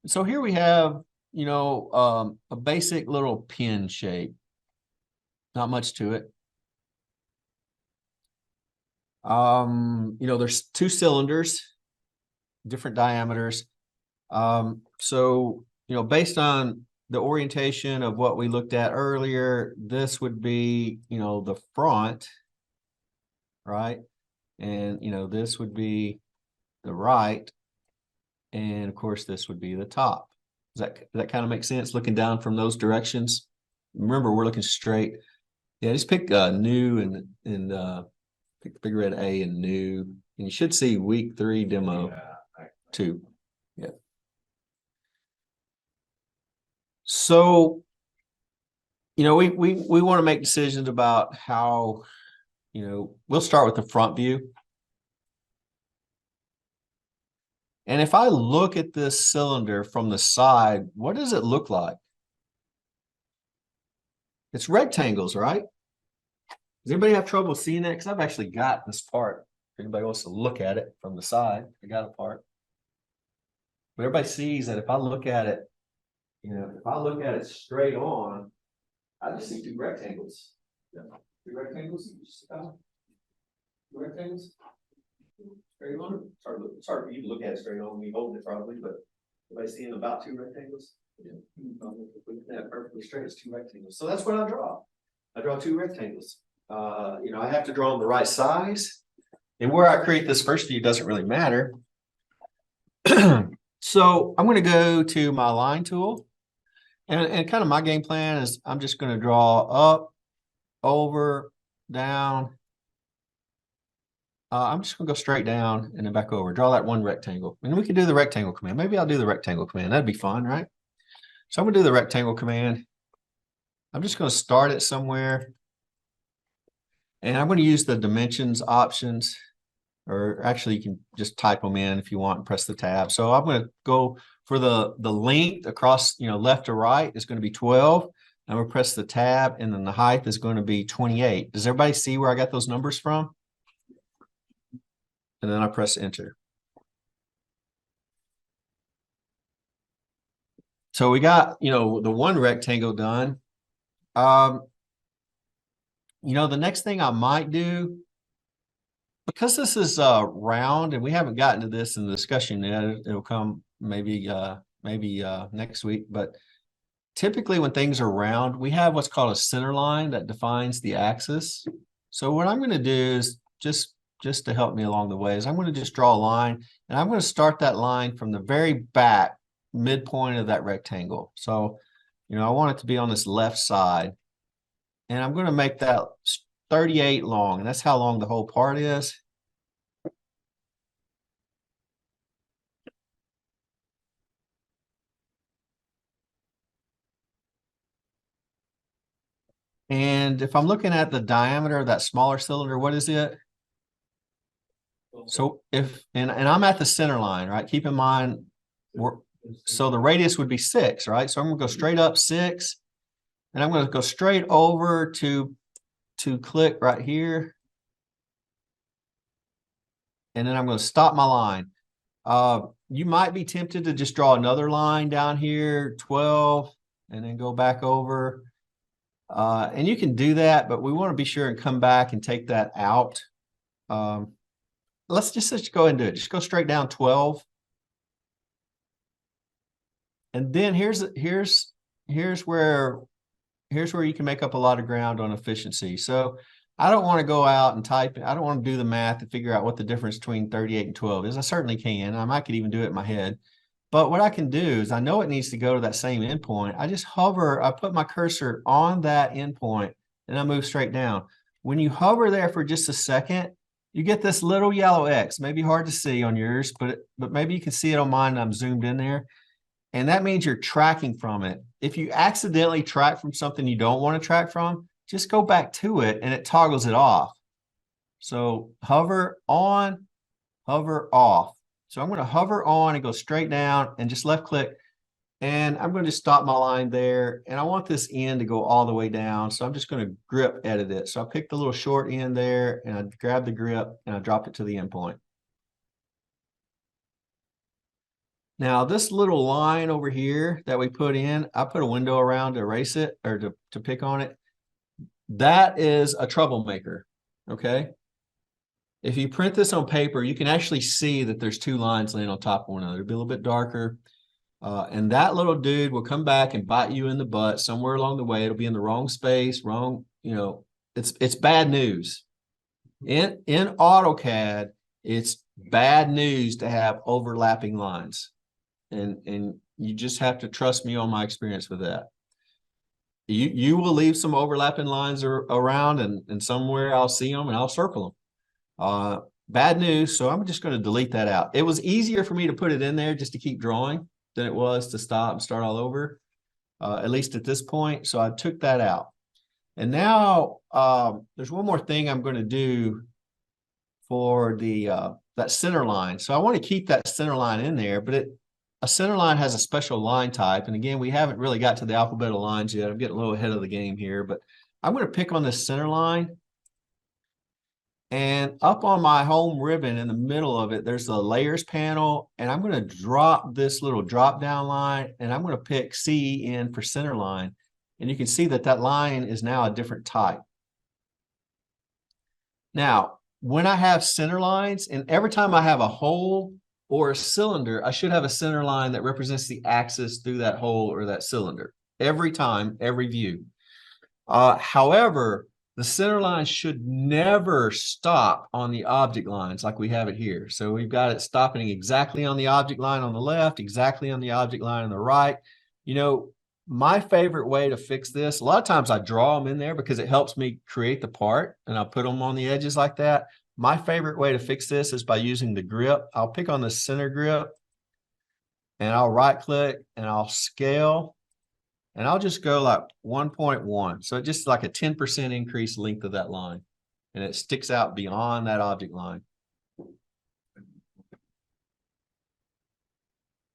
So here we have, a basic little pin shape. Not much to it. There's two cylinders, different diameters. Based on the orientation of what we looked at earlier, this would be, the front, right? And, this would be the right. And of course, this would be the top. Does that kind of make sense looking down from those directions? Remember, we're looking straight. Yeah, just pick new and pick the big red A and new. And you should see week 3 demo 2. Yeah. So, we want to make decisions about how, we'll start with the front view. And if I look at this cylinder from the side, what does it look like? It's rectangles, right? Does anybody have trouble seeing that? Because I've actually got this part. If anybody wants to look at it from the side, I got a part. But everybody sees that if I look at it, if I look at it straight on, I just see two rectangles. Yeah. Two rectangles? Two rectangles? Straight on? It's hard for you to look at it straight on. We hold it probably, but everybody seeing about two rectangles? Yeah. Looking at it perfectly straight, it's two rectangles. So that's what I draw. I draw two rectangles. I have to draw them the right size. And where I create this first view doesn't really matter. So I'm going to go to my line tool. And kind of my game plan is I'm just going to draw up, over, down. I'm just going to go straight down and then back over. Draw that one rectangle. And we can do the rectangle command. Maybe I'll do the rectangle command. That'd be fun, right? So I'm going to do the rectangle command. I'm just going to start it somewhere. And I'm going to use the dimensions options. Or actually, you can just type them in if you want and press the tab. So I'm going to go for the length across, left to right is going to be 12. I'm going to press the tab, and then the height is going to be 28. Does everybody see where I got those numbers from? And then I press enter. So we got, the one rectangle done. The next thing I might do, because this is round and we haven't gotten to this in the discussion yet, it'll come maybe next week. But typically when things are round, we have what's called a center line that defines the axis. So what I'm going to do is just to help me along the way is I'm going to just draw a line, and I'm going to start that line from the very back midpoint of that rectangle. So, I want it to be on this left side, and I'm going to make that 38 long, and that's how long the whole part is. And if I'm looking at the diameter of that smaller cylinder, what is it? So and I'm at the center line, right? Keep in mind, so the radius would be 6, right? So I'm going to go straight up 6, and I'm going to go straight over to click right here. And then I'm going to stop my line. You might be tempted to just draw another line down here, 12, and then go back over. And you can do that, but we want to be sure and come back and take that out. Let's just go ahead and do it. Just go straight down 12. And then here's where you can make up a lot of ground on efficiency. So I don't want to go out and type. I don't want to do the math to figure out what the difference between 38 and 12 is. I certainly can. I might could even do it in my head. But what I can do is I know it needs to go to that same endpoint. I just hover. I put my cursor on that endpoint, and I move straight down. When you hover there for just a second, you get this little yellow X. Maybe hard to see on yours, but maybe you can see it on mine. I'm zoomed in there. And that means you're tracking from it. If you accidentally track from something you don't want to track from, just go back to it and it toggles it off. So hover on, hover off. So I'm going to hover on and go straight down and just left click. And I'm going to stop my line there. And I want this end to go all the way down. So I'm just going to grip edit it. So I pick the little short end there and I grab the grip and I drop it to the endpoint. Now, this little line over here that we put in, I put a window around to erase it or to pick on it. That is a troublemaker, okay? If you print this on paper, you can actually see that there's two lines laying on top of one another. It'll be a little bit darker. And that little dude will come back and bite you in the butt somewhere along the way. It'll be in the wrong space, wrong, it's bad news. In AutoCAD, it's bad news to have overlapping lines. And you just have to trust me on my experience with that. You will leave some overlapping lines around, and somewhere I'll see them and I'll circle them. Bad news, so I'm just going to delete that out. It was easier for me to put it in there just to keep drawing than it was to stop and start all over, at least at this point. So I took that out. And now there's one more thing I'm going to do for the that center line. So I want to keep that center line in there, but a center line has a special line type. And again, we haven't really got to the alphabet of lines yet. I'm getting a little ahead of the game here, but I'm going to pick on this center line. And up on my home ribbon in the middle of it, there's the layers panel. And I'm going to drop this little drop down line, and I'm going to pick CEN for center line. And you can see that that line is now a different type. Now, when I have center lines, and every time I have a hole or a cylinder, I should have a center line that represents the axis through that hole or that cylinder. Every time, every view. However, the center line should never stop on the object lines like we have it here. So we've got it stopping exactly on the object line on the left, exactly on the object line on the right. You know, my favorite way to fix this, a lot of times I draw them in there because it helps me create the part, and I'll put them on the edges like that. My favorite way to fix this is by using the grip. I'll pick on the center grip, and I'll right click and I'll scale. And I'll just go like 1.1. So just like a 10% increase length of that line. And it sticks out beyond that object line.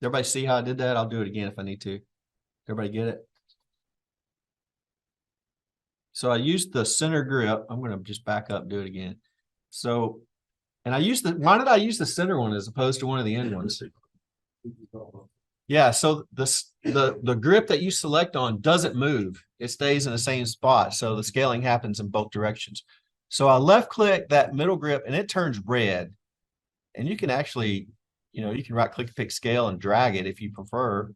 Everybody see how I did that? I'll do it again if I need to. Everybody get it? So I used the center grip. I'm going to just back up and do it again. So, and I used why did I use the center one as opposed to one of the end ones? Yeah, so the grip that you select on doesn't move. It stays in the same spot. So the scaling happens in both directions. So I left click that middle grip and it turns red. And you can actually, you can right click and pick scale and drag it if you prefer.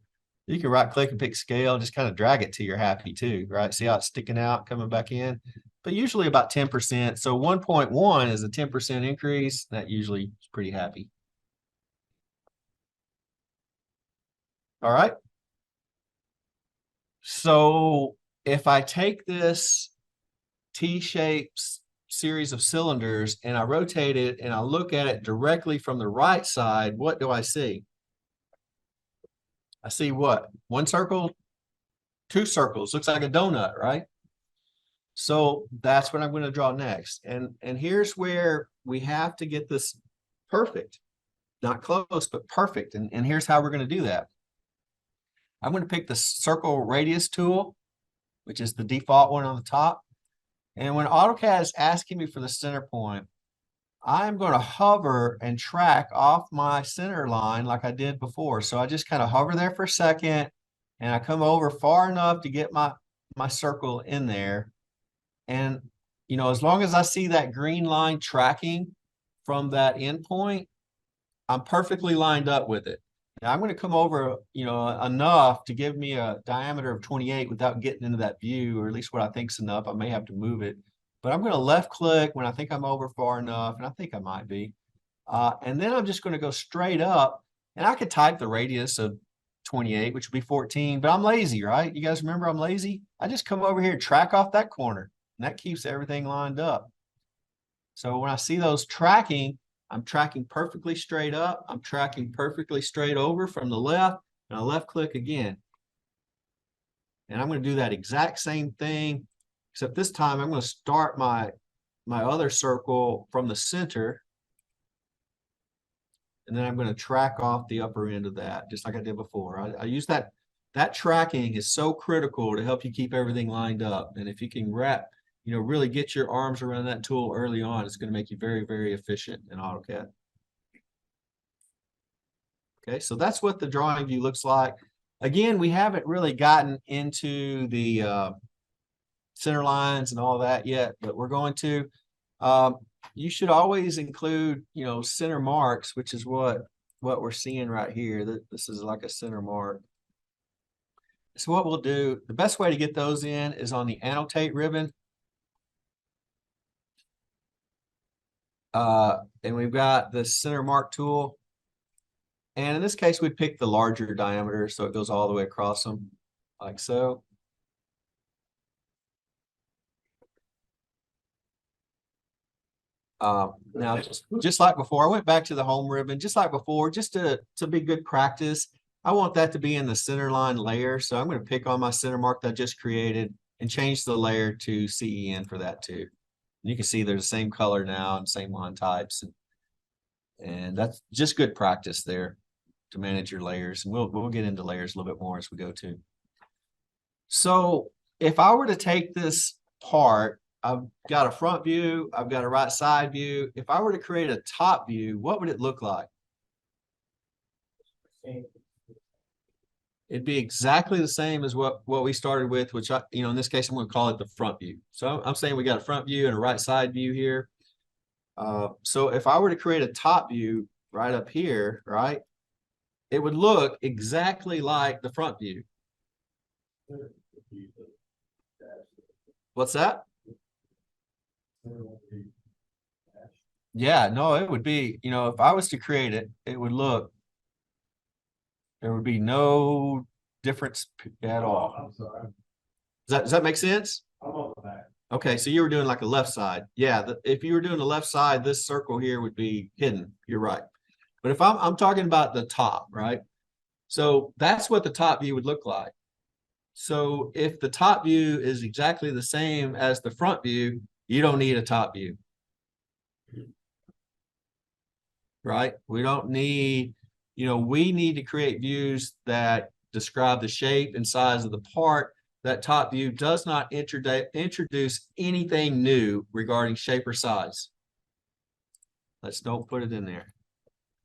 You can right click and pick scale and just kind of drag it till you're happy too, right? See how it's sticking out, coming back in, but usually about 10%. So 1.1 is a 10% increase. That usually is pretty happy. All right. So if I take this T-shaped series of cylinders and I rotate it and I look at it directly from the right side, what do I see? I see what? One circle, two circles. Looks like a donut, right? So that's what I'm going to draw next. And here's where we have to get this perfect. Not close, but perfect. And here's how we're going to do that. I'm going to pick the circle radius tool, which is the default one on the top. And when AutoCAD is asking me for the center point, I'm going to hover and track off my center line like I did before. So I just kind of hover there for a second, and I come over far enough to get my circle in there. And, as long as I see that green line tracking from that endpoint, I'm perfectly lined up with it. Now I'm going to come over, enough to give me a diameter of 28 without getting into that view, or at least what I think is enough. I may have to move it, but I'm going to left click when I think I'm over far enough, and I think I might be. And then I'm just going to go straight up, and I could type the radius of 28, which would be 14, but I'm lazy, right? You guys remember I'm lazy? I just come over here and track off that corner, and that keeps everything lined up. So when I see those tracking, I'm tracking perfectly straight up. I'm tracking perfectly straight over from the left, and I left click again. And I'm going to do that exact same thing, except this time I'm going to start my other circle from the center. And then I'm going to track off the upper end of that, just like I did before. I use that tracking is so critical to help you keep everything lined up. And if you can really get your arms around that tool early on, it's going to make you very, very efficient in AutoCAD. Okay, so that's what the drawing view looks like. Again, we haven't really gotten into the center lines and all that yet, but we're going to. You should always include, center marks, which is what we're seeing right here. This is like a center mark. So what we'll do, the best way to get those in is on the annotate ribbon. And we've got the center mark tool. And in this case, we'd pick the larger diameter so it goes all the way across them, like so. Now, just like before, I went back to the home ribbon, just like before, just to be good practice. I want that to be in the center line layer. So I'm going to pick on my center mark that I just created and change the layer to CEN for that too. You can see there's the same color now and same line types. And that's just good practice there to manage your layers. And we'll get into layers a little bit more as we go to. So if I were to take this part, I've got a front view, I've got a right side view. If I were to create a top view, what would it look like? It'd be exactly the same as what we started with, which in this case, I'm going to call it the front view. So I'm saying we got a front view and a right side view here. So if I were to create a top view right up here, right, it would look exactly like the front view. What's that? Yeah, no, it would be, if I was to create it, it would look, there would be no difference at all. I'm sorry. Does that make sense? I'm on the back. Okay, so you were doing like a left side. Yeah, if you were doing the left side, this circle here would be hidden. You're right. But if I'm talking about the top, right? So that's what the top view would look like. So if the top view is exactly the same as the front view, you don't need a top view. Right? We don't need, we need to create views that describe the shape and size of the part. That top view does not introduce anything new regarding shape or size. Don't put it in there.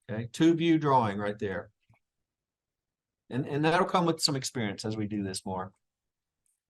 Okay, 2-view drawing right there. And that'll come with some experience as we do this more.